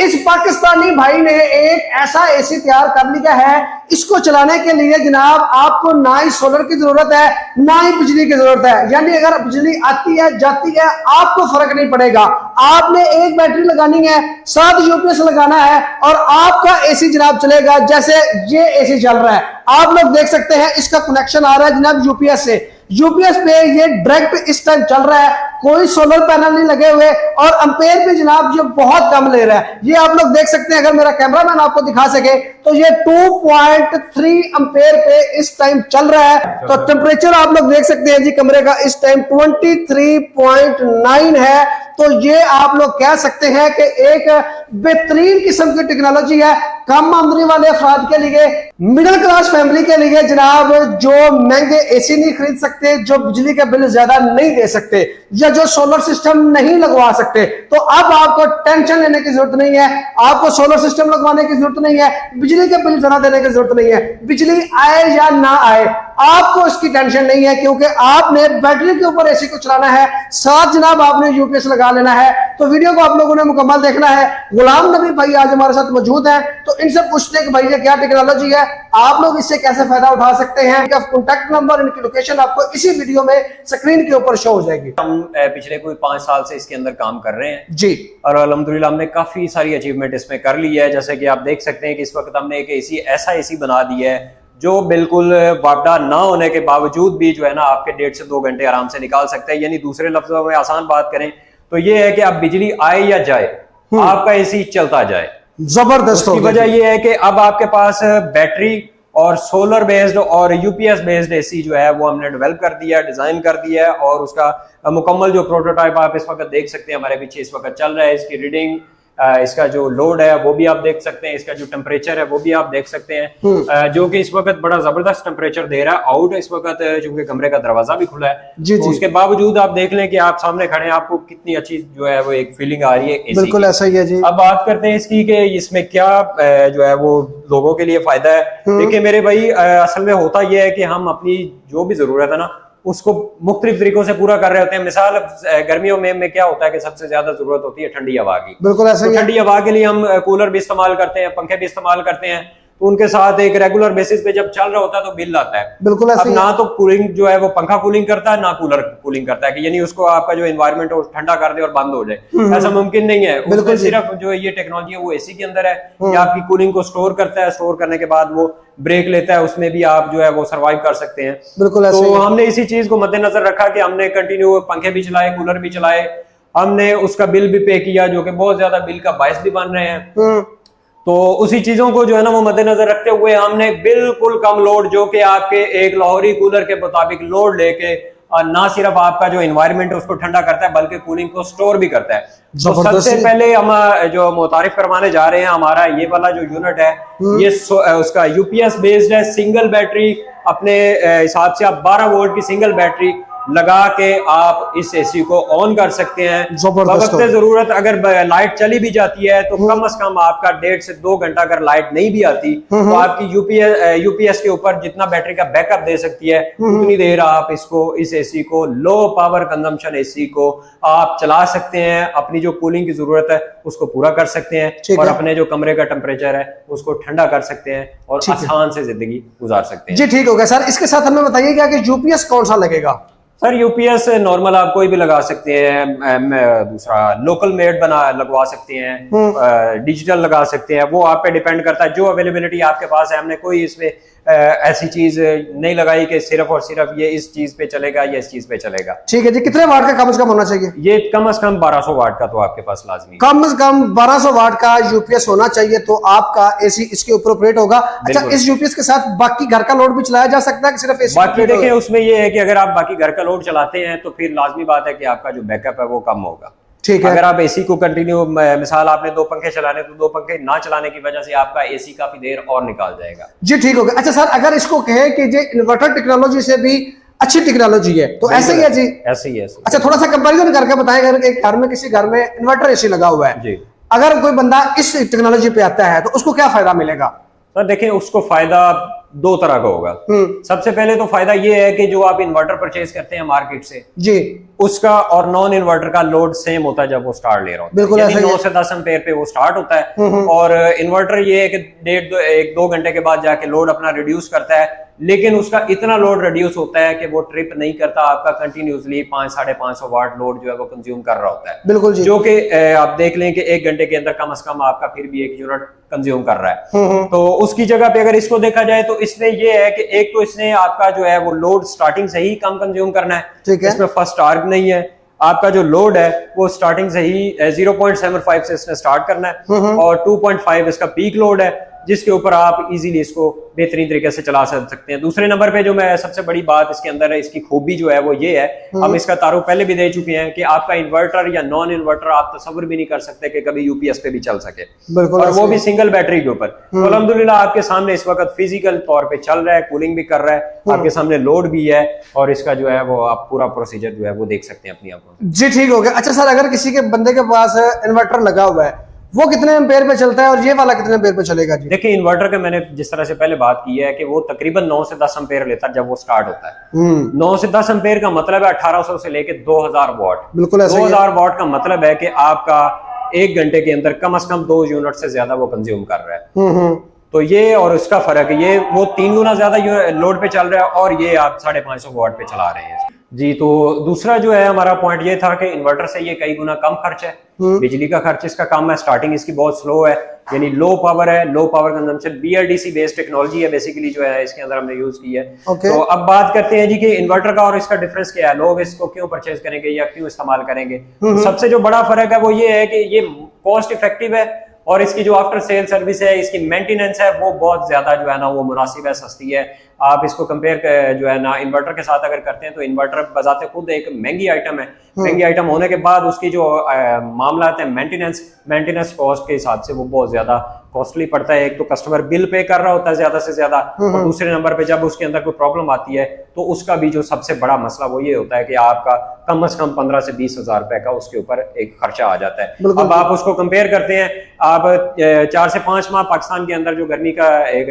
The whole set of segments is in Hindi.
इस पाकिस्तानी भाई ने एक ऐसा एसी तैयार कर लिया है, इसको चलाने के लिए जनाब आपको ना ही सोलर की जरूरत है ना ही बिजली की जरूरत है। यानी अगर बिजली आती है जाती है आपको फर्क नहीं पड़ेगा। आपने एक बैटरी लगानी है, 7 यूपीएस लगाना है और आपका एसी जनाब चलेगा। जैसे ये एसी चल रहा है, आप लोग देख सकते हैं इसका कनेक्शन आ रहा है जनाब यूपीएस से। यूपीएस पे ये डायरेक्ट इस टाइम चल रहा है, कोई सोलर पैनल नहीं लगे हुए और एंपेयर भी जनाब ये बहुत कम ले रहा है। ये आप लोग देख सकते हैं, अगर मेरा कैमरामैन आपको दिखा सके तो ये 2.3 एंपेयर पे इस टाइम चल रहा है। तो टेम्परेचर आप लोग देख सकते हैं जी कमरे का इस टाइम 23.9 है। तो ये आप लोग कह सकते हैं कि एक बेहतरीन किस्म की टेक्नोलॉजी है कम आमदनी वाले अफराद के लिए, मिडिल क्लास फैमिली के लिए जनाब, जो महंगे एसी नहीं खरीद सकते, जो बिजली का बिल ज्यादा नहीं दे सकते या जो सोलर सिस्टम नहीं लगवा सकते। तो अब आपको टेंशन लेने की जरूरत नहीं है, आपको सोलर सिस्टम लगवाने की जरूरत नहीं है, बिजली के बिल जरा देने की जरूरत नहीं है। बिजली आए या ना आए आपको इसकी टेंशन नहीं है, क्योंकि आपने बैटरी के ऊपर एसी को चलाना है, साथ जनाब आपने यूपीएस लगा लेना है। तो वीडियो को आप लोगों ने मुकम्मल देखना है। गुलाम नबी भाई आज हमारे साथ मौजूद हैं, तो इनसे पूछते हैं कि भाई ये क्या टेक्नोलॉजी है, आप लोग इससे कैसे फायदा उठा सकते हैं। इनका कॉन्टैक्ट नंबर, इनकी लोकेशन आपको इसी वीडियो में स्क्रीन के ऊपर शो हो जाएगी। हम पिछले कोई 5 साल से इसके अंदर काम कर रहे हैं जी, और अल्हम्दुलिल्लाह हमने काफी सारी अचीवमेंट इसमें कर ली है। जैसे कि आप देख सकते हैं कि इस वक्त हमने एक एसी ऐसा एसी बना दिया है जो बिल्कुल वापडा ना होने के बावजूद भी जो है ना आपके 1.5 से 2 घंटे आराम से निकाल सकते हैं। यानी दूसरे लफ्जों में आसान बात करें तो ये है कि आप बिजली आए या जाए आपका एसी चलता जाए। जबरदस्त। उसकी वजह ये है कि अब आपके पास बैटरी और सोलर बेस्ड और यूपीएस बेस्ड एसी जो है वो हमने डेवलप कर दिया है, डिजाइन कर दिया है और उसका मुकम्मल जो प्रोटोटाइप आप इस वक्त देख सकते हैं हमारे पीछे इस वक्त चल रहा है। इसकी रीडिंग, इसका जो लोड है वो भी आप देख सकते हैं, इसका जो टेम्परेचर है वो भी आप देख सकते हैं, जो कि इस वक्त बड़ा जबरदस्त टेम्परेचर दे रहा है। आउट इस वक्त चूंकि कमरे का दरवाजा भी खुला है जी, तो उसके बावजूद आप देख लें कि आप सामने खड़े हैं, आपको कितनी अच्छी जो है वो एक फीलिंग आ रही है एसी बिल्कुल ऐसा ही है जी। अब बात करते हैं इसकी कि इसमें क्या जो है वो लोगों के लिए फायदा है। देखिए मेरे भाई, असल में होता यह है कि हम अपनी जो भी जरूरत है ना उसको मुख्तलिफ तरीकों से पूरा कर रहे होते हैं। मिसाल गर्मियों में क्या होता है कि सबसे ज्यादा जरूरत होती है ठंडी हवा की। बिल्कुल ऐसा ही है। ठंडी हवा के लिए हम कूलर भी इस्तेमाल करते हैं, पंखे भी इस्तेमाल करते हैं, तो उनके साथ एक रेगुलर बेसिस पे जब चल रहा होता है तो बिल आता है। बिल्कुल अब ना तो कूलिंग जो है वो पंखा कूलिंग करता है ना कूलर कूलिंग करता है कि यानी उसको आपका जो एनवायरनमेंट है ठंडा कर दे और बंद हो जाए, ऐसा मुमकिन नहीं है। उसमें सिर्फ जो ये टेक्नोलॉजी है वो एसी के अंदर है, ये आपकी कूलिंग को स्टोर करता है, स्टोर करने के बाद वो ब्रेक लेता है, उसमें भी आप जो है वो सर्वाइव कर सकते हैं। बिल्कुल तो हमने इसी चीज को मद्देनजर रखा कि हमने कंटिन्यू पंखे भी चलाए, कूलर भी चलाए, हमने उसका बिल भी पे किया जो कि बहुत ज्यादा बिल का बायस भी बन रहे हैं। तो उसी चीजों को जो है ना वो मद्देनजर रखते हुए हमने बिल्कुल कम लोड, जो कि आपके एक लाहौरी कूलर के मुताबिक लोड लेके ना सिर्फ आपका जो एनवायरनमेंट है उसको ठंडा करता है बल्कि कूलिंग को स्टोर भी करता है। तो सबसे पहले हम जो मुतारिफ करवाने जा रहे हैं, हमारा ये वाला जो यूनिट है ये उसका यूपीएस बेस्ड है, सिंगल बैटरी, अपने हिसाब से आप 12 वोल्ट की सिंगल बैटरी लगा के आप इस एसी को ऑन कर सकते हैं। वक्त जरूरत अगर लाइट चली भी जाती है तो कम से कम आपका 1.5 से 2 घंटा अगर लाइट नहीं भी आती तो आपकी यूपीएस के ऊपर जितना बैटरी का बैकअप दे सकती है उतनी देर आप इस एसी को, लो पावर कंजम्पशन एसी को आप चला सकते हैं, अपनी जो कूलिंग की जरूरत है उसको पूरा कर सकते हैं और अपने जो कमरे का टेम्परेचर है उसको ठंडा कर सकते हैं और आसान से जिंदगी गुजार सकते हैं। जी ठीक हो गया सर। इसके साथ हमें बताइएगा कि यूपीएस कौन सा लगेगा? सर यूपीएस नॉर्मल आप कोई भी लगा सकते हैं, दूसरा लोकल मेड लगवा सकते हैं, डिजिटल लगा सकते हैं, वो आप पे डिपेंड करता है जो अवेलेबिलिटी आपके पास है। हमने कोई इसमें ऐसी चीज नहीं लगाई कि सिर्फ और सिर्फ ये इस चीज पे चलेगा या इस चीज पे चलेगा। ठीक है जी। कितने वाट का कम से कम होना चाहिए? ये कम से कम 1200 वाट का तो आपके पास लाजमी, कम से कम 1200 वाट का यूपीएस होना चाहिए तो आपका एसी इसके ऊपर ऑपरेट होगा। अच्छा, इस यूपीएस के साथ बाकी घर का लोड भी चलाया जा सकता है कि सिर्फ एसी? बाकी देखिए उसमें ये है कि अगर आप बाकी घर का लोड चलाते हैं तो फिर लाजमी बात है कि आपका जो बैकअप है वो कम होगा। ठीक है। अगर आप एसी को कंटिन्यू, मिसाल आपने 2 पंखे चलाने तो 2 पंखे ना चलाने की वजह से आपका एसी काफी देर और निकाल जाएगा। जी ठीक हो गया। अच्छा सर, अगर इसको कहे कि ये इन्वर्टर टेक्नोलॉजी से भी अच्छी टेक्नोलॉजी है तो ऐसे ही है जी? ऐसे ही है। अच्छा, थोड़ा सा कंपैरिजन करके बताएं। अगर एक घर में किसी घर में इन्वर्टर एसी लगा हुआ है जी, अगर कोई बंदा इस टेक्नोलॉजी पे आता है तो उसको क्या फायदा मिलेगा? सर देखिए उसको फायदा दो तरह का होगा। सबसे पहले तो फायदा ये है कि जो आप इन्वर्टर परचेज करते हैं मार्केट से जी, उसका और नॉन इन्वर्टर का लोड सेम होता है जब वो स्टार्ट ले रहा होता है। बिल्कुल 9 से 10 एम्पेयर पे वो स्टार्ट होता है और इन्वर्टर ये है कि 1-2 घंटे के बाद जाके लोड अपना रिड्यूस करता है, लेकिन उसका इतना लोड रिड्यूस होता है कि वो ट्रिप नहीं करता, आपका कंटिन्यूसली 500-550 वाट लोड जो है वो कंज्यूम कर रहा होता है। बिल्कुल जी। जो कि आप देख लें कि 1 घंटे के अंदर कम से कम आपका फिर भी 1 यूनिट कंज्यूम कर रहा है। तो उसकी जगह पे अगर इसको देखा जाए तो इसमें ये है कि एक तो इसने आपका जो है वो लोड स्टार्टिंग से ही कम कंज्यूम करना है, इसमें फर्स्ट टार्ग नहीं है। आपका जो लोड है वो स्टार्टिंग से ही 0.75 से इसने स्टार्ट करना है और 2.5 इसका पीक लोड है, जिसके ऊपर आप इजीली इसको बेहतरीन तरीके से चला सकते हैं। दूसरे नंबर पे जो मैं सबसे बड़ी बात इसके अंदर है, इसकी खूबी जो है वो ये है, हम इसका तारुफ पहले भी दे चुके हैं कि आपका इन्वर्टर या नॉन इन्वर्टर आप तस्वर भी नहीं कर सकते कि कभी यूपीएस पे भी चल सके, और वो भी सिंगल बैटरी के ऊपर। तो अल्हम्दुलिल्लाह आपके सामने इस वक्त फिजिकल तौर पे चल रहा है, कूलिंग भी कर रहा है, आपके सामने लोड भी है और इसका जो है वो आप पूरा प्रोसीजर जो है वो देख सकते हैं अपनी आंखों से। जी ठीक हो गया। अच्छा सर, अगर किसी के बंदे के पास इन्वर्टर लगा हुआ है, वो कितने एम्पेयर पे चलता है और ये वाला कितने एम्पेयर पे चलेगा जी? देखिए इन्वर्टर के मैंने जिस तरह से पहले बात की है कि वो तकरीबन 9 से 10 एम्पेयर लेता है जब वो स्टार्ट होता है। 9 से 10 एम्पेयर का मतलब है 1800 से लेके 2000 वाट। बिल्कुल 2000 वाट का मतलब है कि आपका 1 घंटे के अंदर कम से कम 2 यूनिट से ज्यादा वो कंज्यूम कर रहा है। तो ये और उसका फर्क है, ये वो 3 गुना ज्यादा लोड पे चल रहा है और ये आप 550 वाट पे चला रहे हैं जी। तो दूसरा जो है हमारा पॉइंट ये था कि इन्वर्टर से ये कई गुना कम खर्च है, बिजली का खर्च इसका कम है, स्टार्टिंग इसकी बहुत स्लो है, यानी लो पावर है, low power consumption, BLDC based technology है बेसिकली जो है इसके अंदर हमने यूज की है। तो अब बात करते हैं जी कि इन्वर्टर का और इसका डिफरेंस क्या है, लोग इसको क्यों परचेज करेंगे या क्यों इस्तेमाल करेंगे। सबसे जो बड़ा फर्क है वो ये है कि ये कॉस्ट इफेक्टिव है और इसकी जो आफ्टर सेल सर्विस है, इसकी मेंटेनेंस है वो बहुत ज्यादा जो है ना वो मुनासिब है, सस्ती है। आप इसको कंपेयर जो है ना इन्वर्टर के साथ अगर करते हैं तो इन्वर्टर बजाते खुद एक महंगी आइटम है, महंगी आइटम होने के बाद उसकी जो मामला है मेंटेनेंस कॉस्ट के हिसाब से वो बहुत ज्यादा कॉस्टली पड़ता है। एक तो कस्टमर बिल पे कर रहा होता है ज्यादा से ज्यादा, और दूसरे नंबर पे जब उसके अंदर कोई प्रॉब्लम आती है तो उसका भी जो सबसे बड़ा मसला वो ये होता है कि आपका कम से कम 15 से 20 हजार रुपए का उसके ऊपर एक खर्चा आ जाता है। अब आप उसको कंपेयर करते हैं, आप 4 से 5 माह पाकिस्तान के अंदर जो गर्मी का एक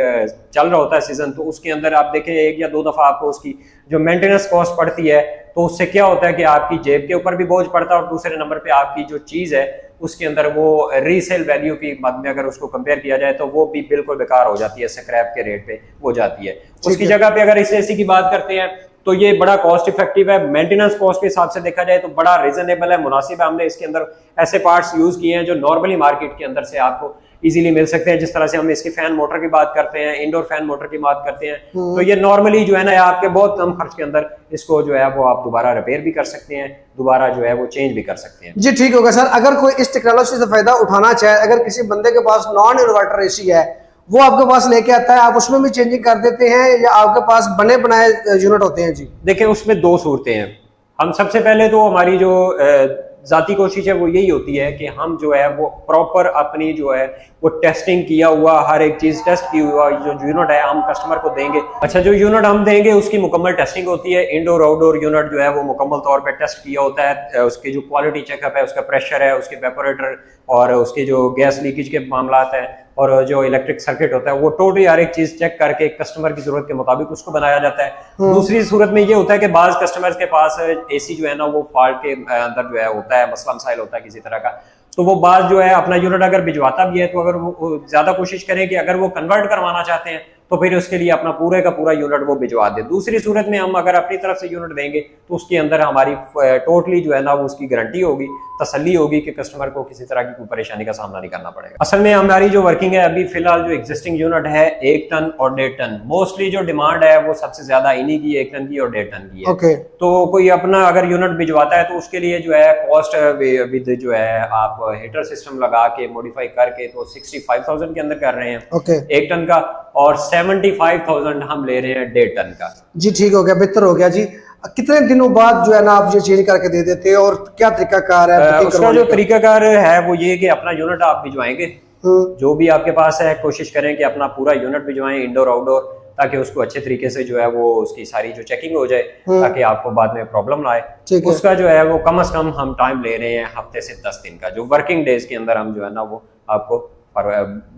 चल रहा होता है सीजन, तो उसके अंदर आप देखें 1 या 2 दफा आपको उसकी जो मेंटेनेंस कॉस्ट पड़ती है, तो उससे क्या होता है कि आपकी जेब के ऊपर भी बोझ पड़ता है और दूसरे नंबर पे आपकी जो चीज है उसके अंदर वो रीसेल वैल्यू की मद में अगर उसको कंपेयर किया जाए तो वो भी बिल्कुल बेकार हो जाती है, स्क्रैप के रेट पे हो जाती है। उसकी जगह पे अगर इस एसी की बात करते हैं तो ये बड़ा कॉस्ट इफेक्टिव है, मेंटेनेंस कॉस्ट के हिसाब से देखा जाए तो बड़ा रीजनेबल है, मुनासिब है। हमने इसके अंदर ऐसे पार्ट्स यूज किए हैं जो नॉर्मली मार्केट के अंदर से आपको इजीली मिल सकते हैं। जिस तरह से हम इसकी फैन मोटर की बात करते हैं, इंडोर फैन मोटर की बात करते हैं, तो ये नॉर्मली जो है ना आपके बहुत कम खर्च के अंदर इसको जो है वो आप दोबारा रिपेयर भी कर सकते हैं, दोबारा जो है वो चेंज भी कर सकते हैं। जी ठीक होगा सर। अगर कोई इस टेक्नोलॉजी से फायदा उठाना चाहे, अगर किसी बंदे के पास नॉन इन्वर्टर एसी है, वो आपके पास लेके आता है, आप उसमें भी चेंजिंग कर देते हैं या आपके पास बने बनाए यूनिट होते हैं जी? देखिए उसमें 2 सूरतें हैं। हम सबसे पहले तो हमारी जो जाती कोशिश है वो यही होती है कि हम जो है वो प्रॉपर अपनी जो है वो टेस्टिंग किया हुआ हर एक चीज टेस्ट की हुआ जो यूनिट है हम कस्टमर को देंगे। अच्छा, जो यूनिट हम देंगे उसकी मुकम्मल टेस्टिंग होती है, इंडोर आउटडोर यूनिट जो है वो मुकम्मल तौर पे टेस्ट किया होता है, उसकी जो क्वालिटी चेकअप है, उसका प्रेशर है, उसके वेपोरेटर और उसके जो गैस लीकेज के मामला है और जो इलेक्ट्रिक सर्किट होता है, वो टोटली हर एक चीज चेक करके कस्टमर की जरूरत के मुताबिक उसको बनाया जाता है। दूसरी सूरत में ये होता है कि बाज कस्टमर्स के पास एसी जो है ना वो फॉल्ट के अंदर जो है होता है, मसला मसाइल होता है किसी तरह का, तो वो बाज जो है अपना यूनिट अगर भिजवाता भी है तो अगर वो ज्यादा कोशिश करें कि अगर वो कन्वर्ट करवाना चाहते हैं तो फिर उसके लिए अपना पूरे का पूरा यूनिट वो भिजवा दे। दूसरी सूरत में हम अगर अपनी तरफ से यूनिट देंगे तो उसके अंदर हमारी टोटली जो है ना वो उसकी गारंटी होगी, तसल्ली होगी कि कस्टमर को किसी तरह की कोई परेशानी का सामना नहीं करना पड़ेगा। असल में हमारी जो वर्किंग है अभी फिलहाल जो एग्जिस्टिंग यूनिट है 1 टन और 1.5 टन, मोस्टली जो डिमांड है वो सबसे ज्यादा इन्हीं की 1 टन की और 1.5 टन की है। तो कोई अपना अगर यूनिट भिजवाता है तो उसके लिए जो है कॉस्ट विद जो है आप हीटर सिस्टम लगा के मॉडिफाई करके तो 65,000 के अंदर कर रहे हैं 1 टन का, और 75,000 हम ले रहे हैं 1.5 टन का। जी ठीक हो गया, बेहतर हो गया जी। कितने दिनों बाद जो है ना आप ये चेंज करके दे देते हैं और क्या तरीकाकार है? उसका जो तरीकाकार है वो ये कि अपना यूनिट आप भिजवाएंगे, जो भी आपके पास है कोशिश करें कि अपना पूरा यूनिट भिजवाएं इंडोर आउटडोर, ताकि उसको अच्छे तरीके से जो है वो उसकी सारी जो चेकिंग हो जाए ताकि आपको बाद में प्रॉब्लम ना आए। उसका जो है वो कम से कम हम टाइम ले रहे हैं हफ्ते से 10 दिन का, जो वर्किंग डेज के अंदर हम जो है ना वो आपको और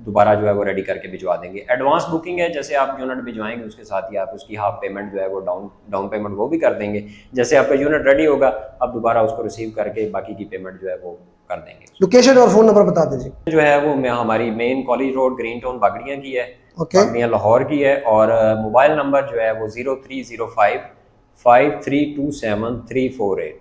दोबारा जो है वो रेडी करके भिजवा देंगे। एडवांस बुकिंग है, जैसे आप यूनिट भिजवाएंगे उसके साथ ही आप उसकी हाफ पेमेंट जो है वो डाउन पेमेंट वो भी कर देंगे। जैसे आपका यूनिट रेडी होगा आप दोबारा उसको रिसीव करके बाकी की पेमेंट जो है वो कर देंगे। लोकेशन और फोन नंबर बता दीजिए। जो है वो हमारी main college road green town बागड़ियाँ की है, ओके। बागड़ियाँ लाहौर की है, और मोबाइल नंबर जो है वो 0305 5327 348।